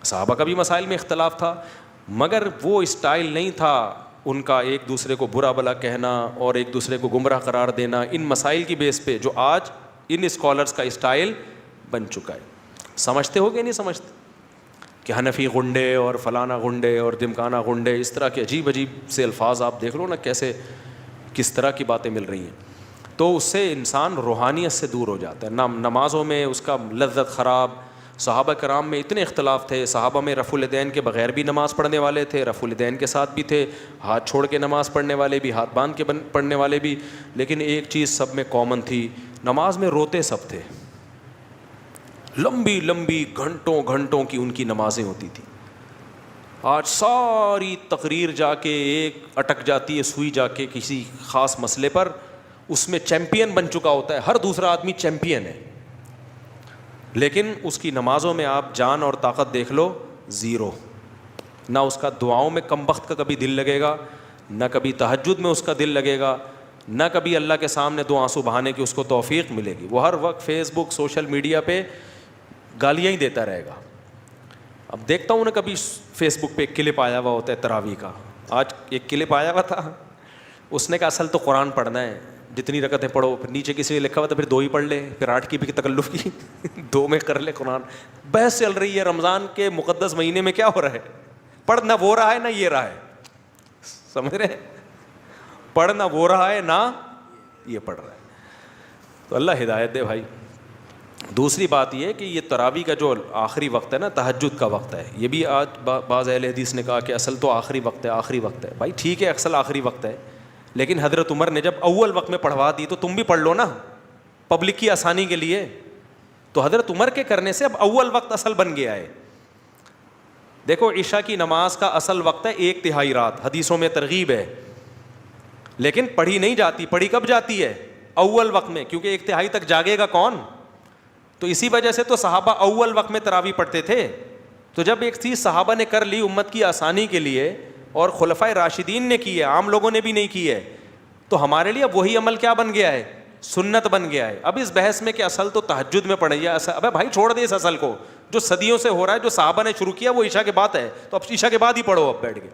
صحابہ کا بھی مسائل میں اختلاف تھا، مگر وہ اسٹائل نہیں تھا ان کا ایک دوسرے کو برا بلا کہنا اور ایک دوسرے کو گمراہ قرار دینا ان مسائل کی بیس پہ جو آج ان اسکالرس کا اسٹائل بن چکا ہے. سمجھتے ہو کہ نہیں سمجھتے کہ حنفی غنڈے اور فلانا غنڈے اور دمکانہ غنڈے، اس طرح کے عجیب عجیب سے الفاظ آپ دیکھ لو نا کیسے کس طرح کی باتیں مل رہی ہیں. تو اس سے انسان روحانیت سے دور ہو جاتا ہے. نمازوں میں اس کا لذت خراب. صحابہ کرام میں اتنے اختلاف تھے. صحابہ میں رفع الیدین کے بغیر بھی نماز پڑھنے والے تھے، رفع الیدین کے ساتھ بھی تھے، ہاتھ چھوڑ کے نماز پڑھنے والے بھی، ہاتھ باندھ کے پڑھنے والے بھی. لیکن ایک چیز سب میں کامن تھی، نماز میں روتے سب تھے. لمبی لمبی گھنٹوں گھنٹوں کی ان کی نمازیں ہوتی تھیں. آج ساری تقریر جا کے ایک اٹک جاتی ہے سوئی جا کے کسی خاص مسئلے پر، اس میں چیمپئن بن چکا ہوتا ہے، ہر دوسرا آدمی چیمپئن ہے. لیکن اس کی نمازوں میں آپ جان اور طاقت دیکھ لو، زیرو. نہ اس کا دعاؤں میں کم وقت کا کبھی دل لگے گا، نہ کبھی تہجد میں اس کا دل لگے گا، نہ کبھی اللہ کے سامنے دو آنسو بہانے کی اس کو توفیق ملے گی. وہ ہر وقت فیس بک سوشل میڈیا پہ گالیاں ہی دیتا رہے گا. اب دیکھتا ہوں نا کبھی فیس بک پہ ایک کلپ آیا ہوا ہوتا ہے تراویح کا. آج ایک کلپ آیا ہوا تھا، اس نے کہا اصل تو قرآن پڑھنا ہے، جتنی رکعتیں پڑھو. پھر نیچے کسی نے لکھا ہوا تھا پھر 2 ہی پڑھ لے، پھر 8 کی بھی تکلف کی 2 میں کر لے قرآن. بحث چل رہی ہے رمضان کے مقدس مہینے میں کیا ہو رہا ہے. پڑھ نہ وہ رہا ہے نہ یہ رہا ہے، سمجھ رہے ہیں. پڑھ نہ وہ رہا ہے نہ یہ پڑھ رہا ہے. تو اللہ ہدایت دے بھائی. دوسری بات یہ کہ یہ تراویح کا جو آخری وقت ہے نا، تہجد کا وقت ہے. یہ بھی آج بعض اہل حدیث نے کہا کہ اصل تو آخری وقت ہے، آخری وقت ہے. بھائی ٹھیک ہے اصل آخری وقت ہے، لیکن حضرت عمر نے جب اول وقت میں پڑھوا دی تو تم بھی پڑھ لو نا پبلک کی آسانی کے لیے. تو حضرت عمر کے کرنے سے اب اول وقت اصل بن گیا ہے. دیکھو عشاء کی نماز کا اصل وقت ہے 1/3 رات، حدیثوں میں ترغیب ہے، لیکن پڑھی نہیں جاتی. پڑھی کب جاتی ہے؟ اول وقت میں، کیونکہ 1/3 تک جاگے گا کون. تو اسی وجہ سے تو صحابہ اول وقت میں تراویح پڑھتے تھے. تو جب ایک چیز صحابہ نے کر لی امت کی آسانی کے لیے اور خلفائے راشدین نے کی ہے، عام لوگوں نے بھی نہیں کی ہے، تو ہمارے لیے وہی عمل کیا بن گیا ہے؟ سنت بن گیا ہے. اب اس بحث میں کہ اصل تو تہجد میں پڑھیے، ابے بھائی چھوڑ دے اس اصل کو جو صدیوں سے ہو رہا ہے. جو صحابہ نے شروع کیا وہ عشاء کے بعد ہے، تو اب عشاء کے بعد ہی پڑھو. اب بیٹھ کے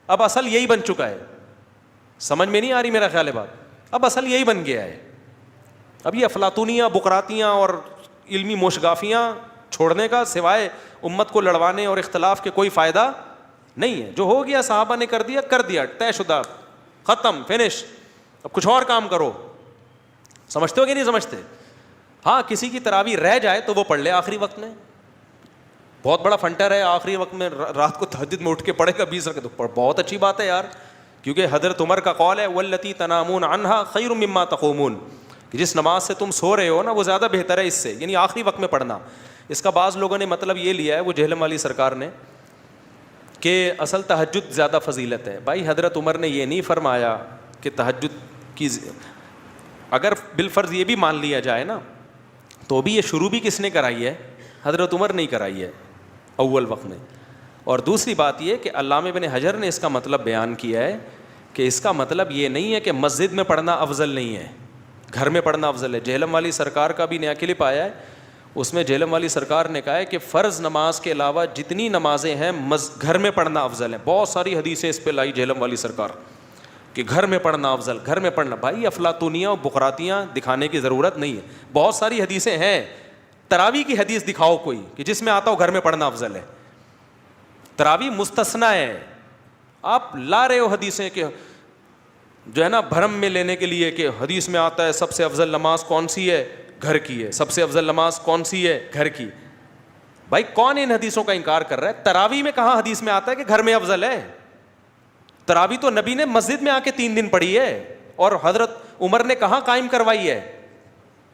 اب اصل یہی بن چکا ہے. سمجھ میں نہیں آ رہی میرا خیال ہے بات. اب اصل یہی بن گیا ہے. اب یہ افلاطونیاں بقراتیاں اور علمی موشگافیاں چھوڑنے کا سوائے امت کو لڑوانے اور اختلاف کے کوئی فائدہ نہیں ہے. جو ہو گیا صحابہ نے کر دیا طے شدہ، ختم، فنش. اب کچھ اور کام کرو. سمجھتے ہو کہ نہیں سمجھتے؟ ہاں کسی کی تراویح رہ جائے تو وہ پڑھ لے آخری وقت میں. بہت بڑا فنٹر ہے آخری وقت میں رات کو تہجد میں اٹھ کے پڑھے گا 20 رکعت، تو بہت اچھی بات ہے یار. کیونکہ حضرت عمر کا قول ہے واللتی تنامون عنہا خیر مما تقومون، کہ جس نماز سے تم سو رہے ہو نا وہ زیادہ بہتر ہے اس سے، یعنی آخری وقت میں پڑھنا. اس کا بعض لوگوں نے مطلب یہ لیا ہے، وہ جہلم والی سرکار نے، کہ اصل تہجد زیادہ فضیلت ہے. بھائی حضرت عمر نے یہ نہیں فرمایا کہ تہجد کی، اگر بالفرض یہ بھی مان لیا جائے نا تو بھی یہ شروع بھی کس نے کرائی ہے؟ حضرت عمر نہیں کرائی ہے اول وقت میں. اور دوسری بات یہ کہ علامہ ابن حجر نے اس کا مطلب بیان کیا ہے کہ اس کا مطلب یہ نہیں ہے کہ مسجد میں پڑھنا افضل نہیں ہے، گھر میں پڑھنا افضل ہے. جہلم والی سرکار کا بھی نیا کلپ آیا ہے، اس میں جہلم والی سرکار نے کہا ہے کہ فرض نماز کے علاوہ جتنی نمازیں ہیں گھر میں پڑھنا افضل ہیں. بہت ساری حدیثیں اس پہ لائی جہلم والی سرکار کہ گھر میں پڑھنا افضل، گھر میں پڑھنا. بھائی افلاطونیاں اور بقراتیاں دکھانے کی ضرورت نہیں ہے. بہت ساری حدیثیں ہیں. تراویح کی حدیث دکھاؤ کوئی کہ جس میں آتا ہو گھر میں پڑھنا افضل ہے. تراویح مستثنا ہے. آپ لا رہے ہو حدیثیں کہ جو ہے نا بھرم میں لینے کے لیے کہ حدیث میں آتا ہے سب سے افضل نماز کون سی ہے؟ گھر کی ہے. سب سے افضل نماز کون سی ہے؟ گھر کی. بھائی کون ان حدیثوں کا انکار کر رہا ہے؟ تراویح میں کہاں حدیث میں آتا ہے کہ گھر میں افضل ہے؟ تراویح تو نبی نے مسجد میں آ کے 3 دن پڑھی ہے، اور حضرت عمر نے کہاں قائم کروائی ہے؟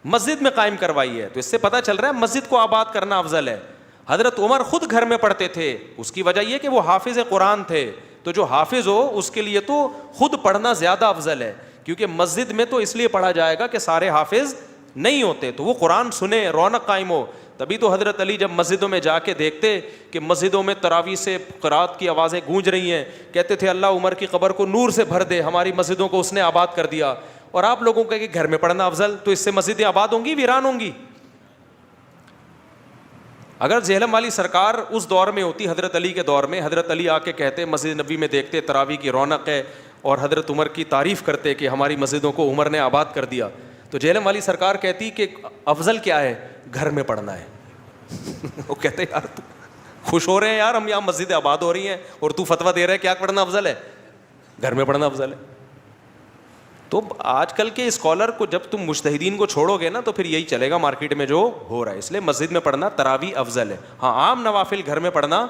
مسجد میں قائم کروائی ہے. تو اس سے پتہ چل رہا ہے مسجد کو آباد کرنا افضل ہے. حضرت عمر خود گھر میں پڑھتے تھے. اس کی وجہ یہ کہ وہ حافظ قرآن تھے. تو جو حافظ ہو اس کے لیے تو خود پڑھنا زیادہ افضل ہے، کیونکہ مسجد میں تو اس لیے پڑھا جائے گا کہ سارے حافظ نہیں ہوتے، تو وہ قرآن سنے، رونق قائم ہو. تبھی تو حضرت علی جب مسجدوں میں جا کے دیکھتے کہ مسجدوں میں تراویح سے قرات کی آوازیں گونج رہی ہیں، کہتے تھے اللہ عمر کی قبر کو نور سے بھر دے، ہماری مسجدوں کو اس نے آباد کر دیا. اور آپ لوگوں کا کہ گھر میں پڑھنا افضل، تو اس سے مسجدیں آباد ہوں گی ویران ہوں گی؟ اگر جہلم والی سرکار اس دور میں ہوتی, حضرت علی کے دور میں, حضرت علی آ کے کہتے مسجد نبی میں دیکھتے تراویح کی رونق ہے, اور حضرت عمر کی تعریف کرتے کہ ہماری مسجدوں کو عمر نے آباد کر دیا, تو جہلم والی سرکار کہتی کہ افضل کیا ہے, گھر میں پڑھنا ہے. وہ کہتے یار تو خوش ہو رہے ہیں یار, ہم یہاں مسجد آباد ہو رہی ہیں اور تو فتویٰ دے رہا ہے کیا پڑھنا افضل ہے, گھر میں پڑھنا افضل ہے. تو آج کل کے اسکالر کو جب تم مجتہدین کو چھوڑو گے نا تو پھر یہی چلے گا مارکیٹ میں جو ہو رہا ہے. اس لیے مسجد میں پڑھنا تراویح افضل ہے. ہاں عام نوافل گھر میں پڑھنا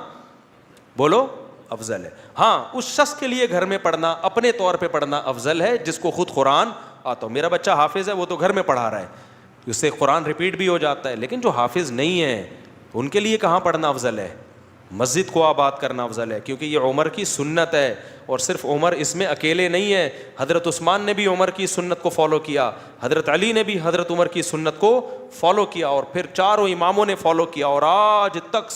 بولو افضل ہے. ہاں اس شخص کے لیے گھر میں پڑھنا, اپنے طور پہ پڑھنا افضل ہے جس کو خود قرآن آتا ہو. میرا بچہ حافظ ہے, وہ تو گھر میں پڑھا رہا ہے, اس سے قرآن ریپیٹ بھی ہو جاتا ہے. لیکن جو حافظ نہیں ہے ان کے لیے کہاں پڑھنا افضل ہے, مسجد کو آباد کرنا افضل ہے, کیونکہ یہ عمر کی سنت ہے. اور صرف عمر اس میں اکیلے نہیں ہے, حضرت عثمان نے بھی عمر کی سنت کو فالو کیا, حضرت علی نے بھی حضرت عمر کی سنت کو فالو کیا, اور پھر چاروں اماموں نے فالو کیا, اور آج تک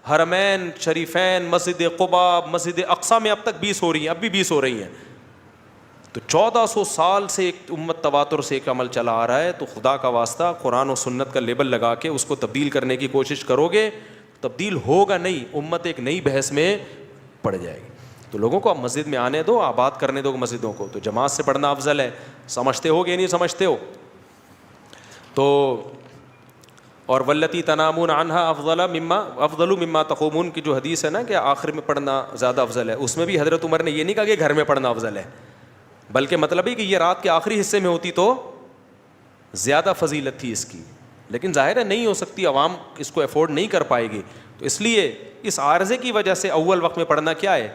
حرمین شریفین, مسجد قباء, مسجد اقصیٰ میں اب تک 20 ہو رہی ہیں, اب بھی 20 ہو رہی ہیں. تو 1400 سال سے ایک امت تواتر سے ایک عمل چلا آ رہا ہے. تو خدا کا واسطہ قرآن و سنت کا لیبل لگا کے اس کو تبدیل کرنے کی کوشش کرو گے, تبدیل ہوگا نہیں, امت ایک نئی بحث میں پڑ جائے گی. تو لوگوں کو اب مسجد میں آنے دو, آباد کرنے دو مسجدوں کو. تو جماعت سے پڑھنا افضل ہے, سمجھتے ہو کہ نہیں سمجھتے ہو؟ تو اور واللتی تنامون عنہا افضل مما تقومون کی جو حدیث ہے نا کہ آخر میں پڑھنا زیادہ افضل ہے, اس میں بھی حضرت عمر نے یہ نہیں کہا کہ گھر میں پڑھنا افضل ہے, بلکہ مطلب ہی کہ یہ رات کے آخری حصے میں ہوتی تو زیادہ فضیلت تھی اس کی. لیکن ظاہر ہے نہیں ہو سکتی, عوام اس کو افورڈ نہیں کر پائے گی, تو اس لیے اس عارضے کی وجہ سے اول وقت میں پڑھنا کیا ہے,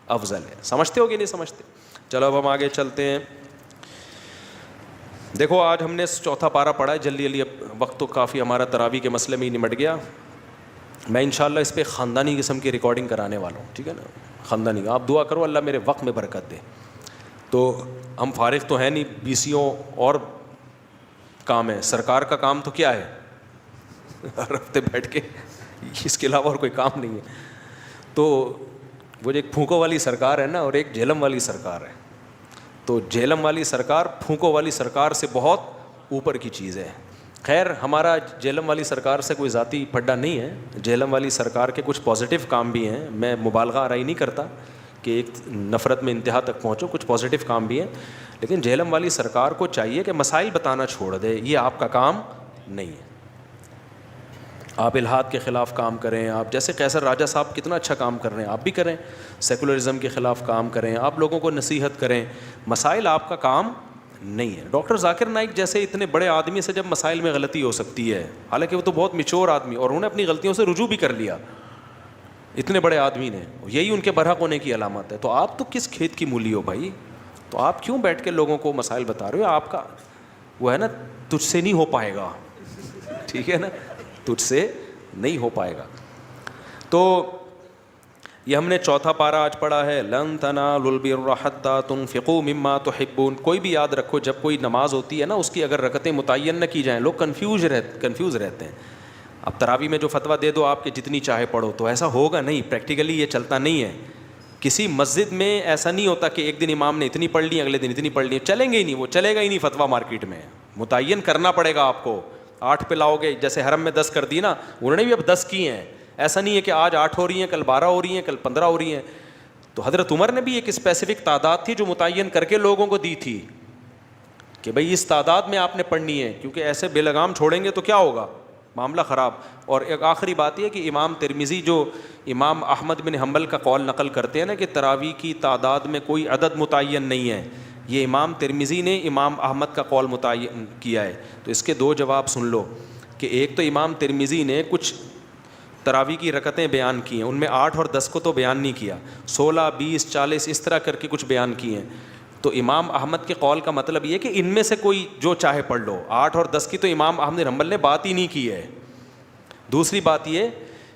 افضل ہے. سمجھتے ہو کہ نہیں سمجھتے؟ چلو اب ہم آگے چلتے ہیں. دیکھو آج ہم نے چوتھا پارہ پڑھا ہے جلدی جلدی, اب وقت تو کافی ہمارا تراویح کے مسئلے میں ہی نمٹ گیا. میں انشاءاللہ اس پہ خاندانی قسم کی ریکارڈنگ کرانے والا ہوں, ٹھیک ہے نا, خاندانی. آپ دعا کرو اللہ میرے وقت میں برکت دے. تو ہم فارغ تو ہیں نہیں, BCO اور کام ہے, سرکار کا کام تو کیا ہے, ہر ہفتے بیٹھ کے, اس کے علاوہ اور کوئی کام نہیں ہے. تو وہ جو ایک پھونکو والی سرکار ہے نا, اور ایک جہلم والی سرکار ہے. تو جہلم والی سرکار پھونکو والی سرکار سے بہت اوپر کی چیز ہے. خیر ہمارا جہلم والی سرکار سے کوئی ذاتی پھڈا نہیں ہے, جہلم والی سرکار کے کچھ پازیٹیو کام بھی ہیں, میں مبالغہ آرائی نہیں کرتا کہ ایک نفرت میں انتہا تک پہنچو, کچھ پازیٹیو کام بھی ہیں. لیکن جہلم والی سرکار کو چاہیے کہ مسائل بتانا چھوڑ دے, یہ آپ کا کام نہیں ہے. آپ الحاد کے خلاف کام کریں, آپ جیسے قیصر راجہ صاحب کتنا اچھا کام کر رہے ہیں, آپ بھی کریں. سیکولرزم کے خلاف کام کریں, آپ لوگوں کو نصیحت کریں, مسائل آپ کا کام نہیں ہے. ڈاکٹر ذاکر نائک جیسے اتنے بڑے آدمی سے جب مسائل میں غلطی ہو سکتی ہے, حالانکہ وہ تو بہت میچور آدمی, اور انہوں نے اپنی غلطیوں سے رجوع بھی کر لیا, اتنے بڑے آدمی نے, یہی ان کے برحق ہونے کی علامت ہے. تو آپ تو کس کھیت کی مولی ہو بھائی, تو آپ کیوں بیٹھ کے لوگوں کو مسائل بتا رہے ہو؟ آپ کا وہ ہے نا, تجھ سے نہیں ہو پائے گا, ٹھیک ہے نا, تجھ سے نہیں ہو پائے گا. تو یہ ہم نے چوتھا پارہ آج پڑھا ہے, لن تنالوا البر حتى تنفقوا مما تحبون. کوئی بھی یاد رکھو, جب کوئی نماز ہوتی ہے نا, اس کی اگر رکعتیں متعین نہ کی جائیں, لوگ کنفیوز رہتے ہیں. اب تراویح میں جو فتویٰ دے دو آپ کے جتنی چاہے پڑھو, تو ایسا ہوگا نہیں, پریکٹیکلی یہ چلتا نہیں ہے. کسی مسجد میں ایسا نہیں ہوتا کہ ایک دن امام نے اتنی پڑھ لی, اگلے دن اتنی پڑھ لی, چلیں گے ہی نہیں, وہ چلے گا ہی نہیں فتویٰ مارکیٹ میں. متعین کرنا پڑے گا آپ کو. 8 پہ لاؤ گے, جیسے حرم میں 10 کر دی نا, انہوں نے بھی اب 10 کی ہیں. ایسا نہیں ہے کہ آج 8 ہو رہی ہیں, کل 12 ہو رہی ہیں, کل 15 ہو رہی ہیں. تو حضرت عمر نے بھی ایک اسپیسیفک تعداد تھی جو متعین کر کے لوگوں کو دی تھی کہ بھئی اس تعداد میں آپ نے پڑھنی ہے, کیونکہ ایسے بے لگام چھوڑیں گے تو کیا ہوگا, معاملہ خراب. اور ایک آخری بات یہ کہ امام ترمذی جو امام احمد بن حنبل کا قول نقل کرتے ہیں نا کہ تراویح کی تعداد میں کوئی عدد متعین نہیں ہے, یہ امام ترمذی نے امام احمد کا قول متعین کیا ہے. تو اس کے 2 جواب سن لو کہ ایک تو امام ترمذی نے کچھ تراویح کی رکعتیں بیان کی ہیں, ان میں 8 اور 10 کو تو بیان نہیں کیا, 16, 20, 40 اس طرح کر کے کچھ بیان کی ہیں. تو امام احمد کے قول کا مطلب یہ کہ ان میں سے کوئی جو چاہے پڑھ لو. 8 اور 10 کی تو امام احمد بن حنبل نے بات ہی نہیں کی ہے. دوسری بات یہ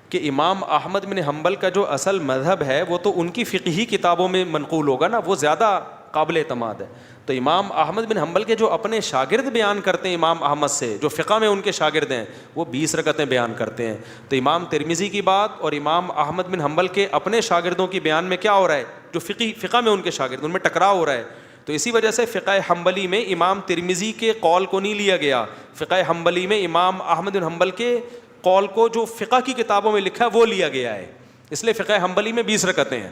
کہ امام احمد بن حنبل کا جو اصل مذہب ہے وہ تو ان کی فقہی کتابوں میں منقول ہوگا نا, وہ زیادہ قابل اعتماد ہے. تو امام احمد بن حنبل کے جو اپنے شاگرد بیان کرتے ہیں امام احمد سے, جو فقہ میں ان کے شاگرد ہیں, وہ 20 رکعتیں بیان کرتے ہیں. تو امام ترمذی کی بات اور امام احمد بن حنبل کے اپنے شاگردوں کی بیان میں کیا ہو رہا ہے, جو فقہ میں ان کے شاگرد, ان میں ٹکراؤ ہو رہا ہے. تو اسی وجہ سے فقہ حنبلی میں امام ترمذی کے قول کو نہیں لیا گیا, فقہ حنبلی میں امام احمد بن حنبل کے قول کو جو فقہ کی کتابوں میں لکھا ہے وہ لیا گیا ہے، اس لیے فقہ حنبلی میں 20 رکعتیں ہیں.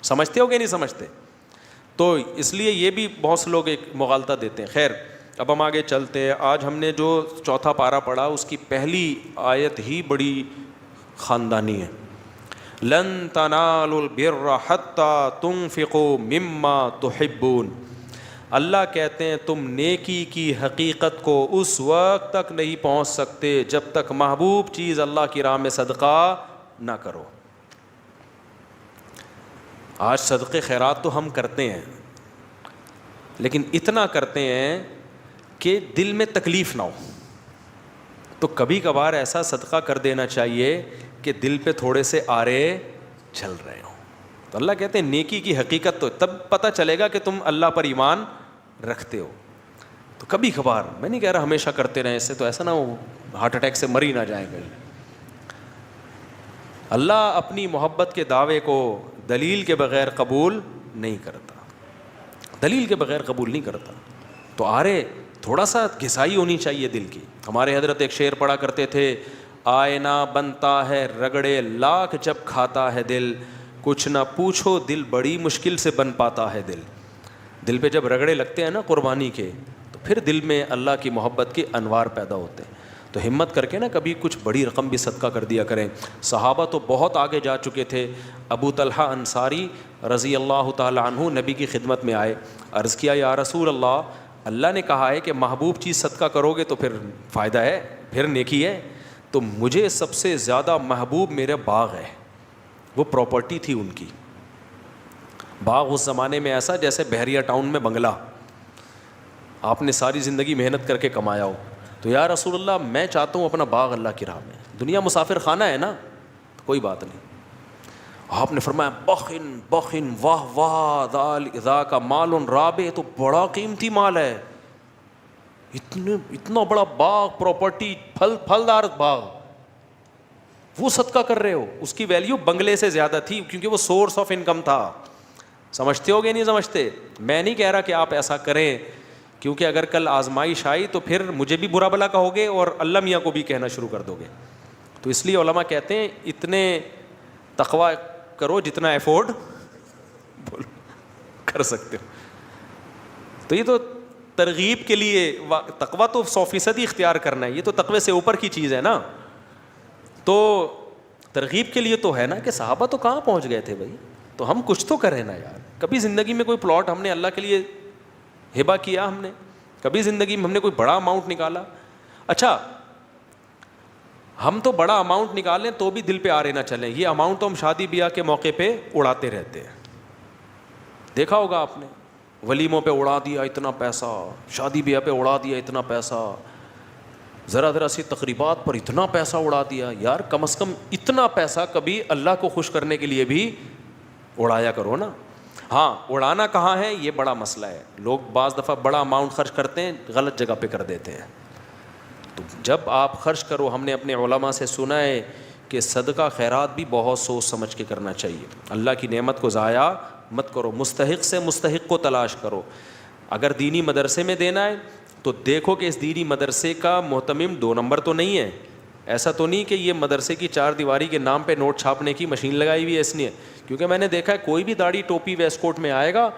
سمجھتے ہو کہ نہیں سمجھتے؟ تو اس لیے یہ بھی بہت سے لوگ ایک مغالطہ دیتے ہیں. خیر اب ہم آگے چلتے ہیں. آج ہم نے جو چوتھا پارہ پڑھا اس کی پہلی آیت ہی بڑی خاندانی ہے. لن تنالوا البر حتى تنفقوا مما تحبون. اللہ کہتے ہیں تم نیکی کی حقیقت کو اس وقت تک نہیں پہنچ سکتے جب تک محبوب چیز اللہ کی راہ میں صدقہ نہ کرو. آج صدقے خیرات تو ہم کرتے ہیں لیکن اتنا کرتے ہیں کہ دل میں تکلیف نہ ہو. تو کبھی کبھار ایسا صدقہ کر دینا چاہیے کہ دل پہ تھوڑے سے آرے چل رہے ہوں. تو اللہ کہتے ہیں نیکی کی حقیقت تو تب پتہ چلے گا کہ تم اللہ پر ایمان رکھتے ہو. تو کبھی کبھار، میں نہیں کہہ رہا ہمیشہ کرتے رہیں، اس سے تو ایسا نہ ہو ہارٹ اٹیک سے مر ہی نہ جائیں گے. اللہ اپنی محبت کے دعوے کو دلیل کے بغیر قبول نہیں کرتا، دلیل کے بغیر قبول نہیں کرتا. تو آرے تھوڑا سا گھسائی ہونی چاہیے دل کی. ہمارے حضرت ایک شعر پڑھا کرتے تھے، آئینہ بنتا ہے رگڑے لاکھ جب کھاتا ہے دل، کچھ نہ پوچھو دل بڑی مشکل سے بن پاتا ہے دل. دل پہ جب رگڑے لگتے ہیں نا قربانی کے تو پھر دل میں اللہ کی محبت کے انوار پیدا ہوتے ہیں. تو ہمت کر کے نا کبھی کچھ بڑی رقم بھی صدقہ کر دیا کریں. صحابہ تو بہت آگے جا چکے تھے. ابو طلحہ انصاری رضی اللہ تعالی عنہ نبی کی خدمت میں آئے، عرض کیا یا رسول اللہ، اللہ نے کہا ہے کہ محبوب چیز صدقہ کرو گے تو پھر فائدہ ہے، پھر نیکی ہے. تو مجھے سب سے زیادہ محبوب میرا باغ ہے. وہ پراپرٹی تھی ان کی. باغ اس زمانے میں ایسا جیسے بحریہ ٹاؤن میں بنگلہ، آپ نے ساری زندگی محنت کر کے کمایا ہو. تو یا رسول اللہ میں چاہتا ہوں اپنا باغ اللہ کی راہ میں. دنیا مسافر خانہ ہے نا، تو کوئی بات نہیں. آپ نے فرمایا بخن بخن واہ واہ ذاک مال رابح، تو بڑا قیمتی مال ہے. اتنا بڑا باغ، پراپرٹی، پھلدار باغ، وہ صدقہ کر رہے ہو. اس کی ویلیو بنگلے سے زیادہ تھی کیونکہ وہ سورس آف انکم تھا. سمجھتے ہو گے نہیں سمجھتے؟ میں نہیں کہہ رہا کہ آپ ایسا کریں، کیونکہ اگر کل آزمائش آئی تو پھر مجھے بھی برا بلا کہو گے اور اللہ میاں کو بھی کہنا شروع کر دو گے. تو اس لیے علماء کہتے ہیں اتنے تقوی کرو جتنا ایفورڈ کر سکتے ہو. تو یہ تو ترغیب کے لیے، تقوی تو 100% اختیار کرنا ہے، یہ تو تقوی سے اوپر کی چیز ہے نا. تو ترغیب کے لیے تو ہے نا کہ صحابہ تو کہاں پہنچ گئے تھے بھائی، تو ہم کچھ تو کریں نا یار. کبھی زندگی میں کوئی پلاٹ ہم نے اللہ کے لیے ہبہ کیا؟ ہم نے کبھی زندگی میں ہم نے کوئی بڑا اماؤنٹ نکالا؟ اچھا ہم تو بڑا اماؤنٹ نکالیں تو بھی دل پہ آ رہے نہ چلیں. یہ اماؤنٹ تو ہم شادی بیاہ کے موقع پہ اڑاتے رہتے ہیں. دیکھا ہوگا آپ نے، ولیموں پہ اڑا دیا اتنا پیسہ، شادی بیاہ پہ اڑا دیا اتنا پیسہ، ذرا سی تقریبات پر اتنا پیسہ اڑا دیا. یار کم از کم اتنا پیسہ کبھی اللہ کو خوش کرنے کے لیے بھی اڑایا کرو نا. ہاں اڑانا کہاں ہے یہ بڑا مسئلہ ہے. لوگ بعض دفعہ بڑا اماؤنٹ خرچ کرتے ہیں، غلط جگہ پہ کر دیتے ہیں. تو جب آپ خرچ کرو، ہم نے اپنے علماء سے سنا ہے کہ صدقہ خیرات بھی بہت سوچ سمجھ کے کرنا چاہیے. اللہ کی نعمت کو ضائع مت کرو، مستحق سے مستحق کو تلاش کرو. اگر دینی مدرسے میں دینا ہے تو دیکھو کہ اس دینی مدرسے کا محتمم 2 نمبر تو نہیں ہے. ایسا تو نہیں کہ یہ مدرسے کی 4 دیواری کے نام پہ نوٹ چھاپنے کی مشین لگائی ہوئی ہے، اس لیے. کیونکہ میں نے دیکھا ہے کوئی بھی داڑھی ٹوپی ویسٹ کوٹ میں آئے گا،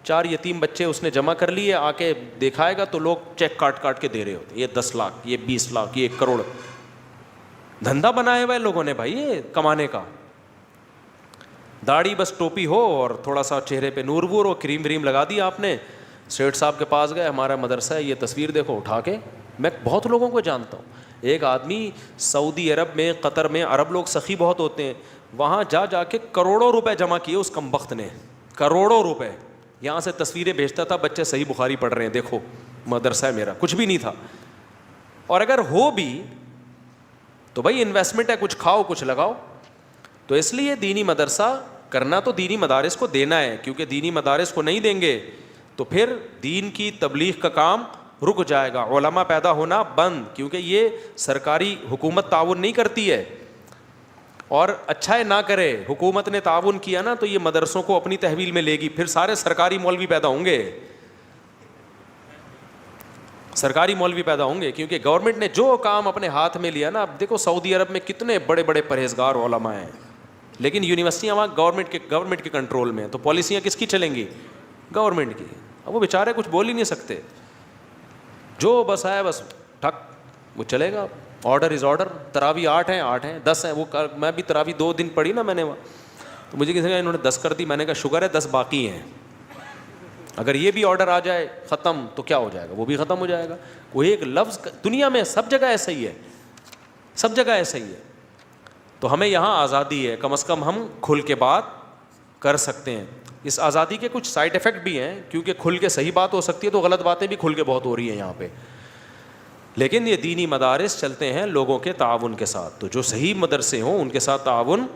4 یتیم بچے اس نے جمع کر لیے، آ کے دکھائے گا تو لوگ چیک کاٹ کے دے رہے ہوتے. یہ 10 لاکھ، یہ 20 لاکھ، یہ 1 کروڑ. دھندا بنایا ہوا ہے لوگوں نے بھائی یہ کمانے کا. داڑھی بس ٹوپی ہو اور تھوڑا سا چہرے پہ نور وور ہو، کریم وریم لگا دی آپ نے. سیٹ صاحب کے پاس گئے، ہمارا مدرسہ ہے، یہ تصویر دیکھو اٹھا کے. میں بہت لوگوں کو جانتا ہوں. ایک آدمی سعودی عرب میں، قطر میں، عرب لوگ سخی بہت ہوتے ہیں، وہاں جا کے کروڑوں روپے جمع کیے اس کمبخت نے. کروڑوں روپے یہاں سے تصویریں بھیجتا تھا، بچے صحیح بخاری پڑھ رہے ہیں، دیکھو مدرسہ ہے میرا. کچھ بھی نہیں تھا. اور اگر ہو بھی تو بھائی انویسٹمنٹ ہے، کچھ کھاؤ کچھ لگاؤ. تو اس لیے دینی مدرسہ کرنا تو دینی مدارس کو دینا ہے، کیونکہ دینی مدارس کو نہیں دیں گے تو پھر دین کی تبلیغ کا کام رک جائے گا، علماء پیدا ہونا بند. کیونکہ یہ سرکاری حکومت تعاون نہیں کرتی ہے، اور اچھا ہے نہ کرے. حکومت نے تعاون کیا نا تو یہ مدرسوں کو اپنی تحویل میں لے گی، پھر سارے سرکاری مولوی پیدا ہوں گے. سرکاری مولوی پیدا ہوں گے، کیونکہ گورنمنٹ نے جو کام اپنے ہاتھ میں لیا نا. اب دیکھو سعودی عرب میں کتنے بڑے بڑے پرہیزگار علماء ہیں، لیکن یونیورسٹیاں وہاں گورنمنٹ کے کنٹرول میں ہیں، تو پالیسیاں کس کی چلیں گی؟ گورنمنٹ کی. اب وہ بیچارے کچھ بول ہی نہیں سکتے، جو بس ہے بس ٹھک وہ چلے گا. Order is order. تراوی 8 ہیں 8 ہیں 10 ہیں. وہ میں بھی تراوی 2 دن پڑھی نا میں نے وہاں، تو مجھے کسی نے انہوں نے 10 کر دی. میں نے کہا شکر ہے 10 باقی ہیں، اگر یہ بھی آرڈر آ جائے ختم تو کیا ہو جائے گا؟ وہ بھی ختم ہو جائے گا. کوئی ایک لفظ دنیا میں سب جگہ ایسا ہی ہے، سب جگہ ایسا ہی ہے. تو ہمیں یہاں آزادی ہے، کم از کم ہم کھل کے بات کر سکتے ہیں. اس آزادی کے کچھ سائڈ ایفیکٹ بھی ہیں، کیونکہ کھل کے صحیح بات ہو سکتی ہے تو غلط باتیں بھی کھل کے بہت ہو رہی ہیں یہاں پہ. لیکن یہ دینی مدارس چلتے ہیں لوگوں کے تعاون کے ساتھ، تو جو صحیح مدرسے ہوں ان کے ساتھ تعاون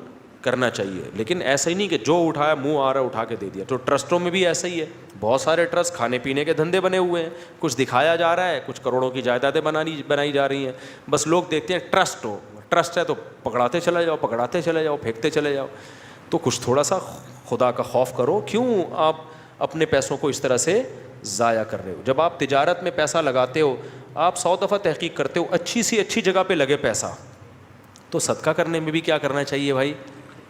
کرنا چاہیے. لیکن ایسا ہی نہیں کہ جو اٹھایا منہ آ رہا اٹھا کے دے دیا. تو ٹرسٹوں میں بھی ایسا ہی ہے، بہت سارے ٹرسٹ کھانے پینے کے دھندے بنے ہوئے ہیں، کچھ دکھایا جا رہا ہے، کچھ کروڑوں کی جائیدادیں بنائی جا رہی ہیں. بس لوگ دیکھتے ہیں ٹرسٹ ہو، ٹرسٹ ہے تو پکڑاتے چلے جاؤ، پکڑاتے چلے جاؤ، پھینکتے چلے جاؤ. تو کچھ تھوڑا سا خدا کا خوف کرو. کیوں آپ اپنے پیسوں کو اس طرح سے ضائع کر رہے ہو؟ جب آپ تجارت میں پیسہ لگاتے ہو، آپ 100 دفعہ تحقیق کرتے ہو اچھی سی اچھی جگہ پہ لگے پیسہ. تو صدقہ کرنے میں بھی کیا کرنا چاہیے بھائی؟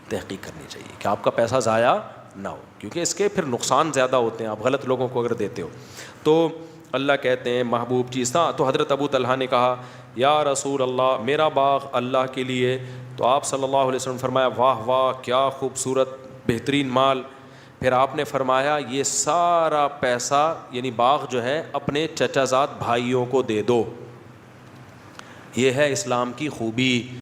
تحقیق کرنی چاہیے کہ آپ کا پیسہ ضائع نہ ہو، کیونکہ اس کے پھر نقصان زیادہ ہوتے ہیں آپ غلط لوگوں کو اگر دیتے ہو. تو اللہ کہتے ہیں محبوب چیز تھا. تو حضرت ابو طلحہ نے کہا یا رسول اللہ میرا باغ اللہ کے لیے. تو آپ صلی اللہ علیہ وسلم فرمایا واہ واہ کیا خوبصورت بہترین مال. پھر آپ نے فرمایا یہ سارا پیسہ یعنی باغ جو ہے اپنے چچا زاد بھائیوں کو دے دو. یہ ہے اسلام کی خوبی.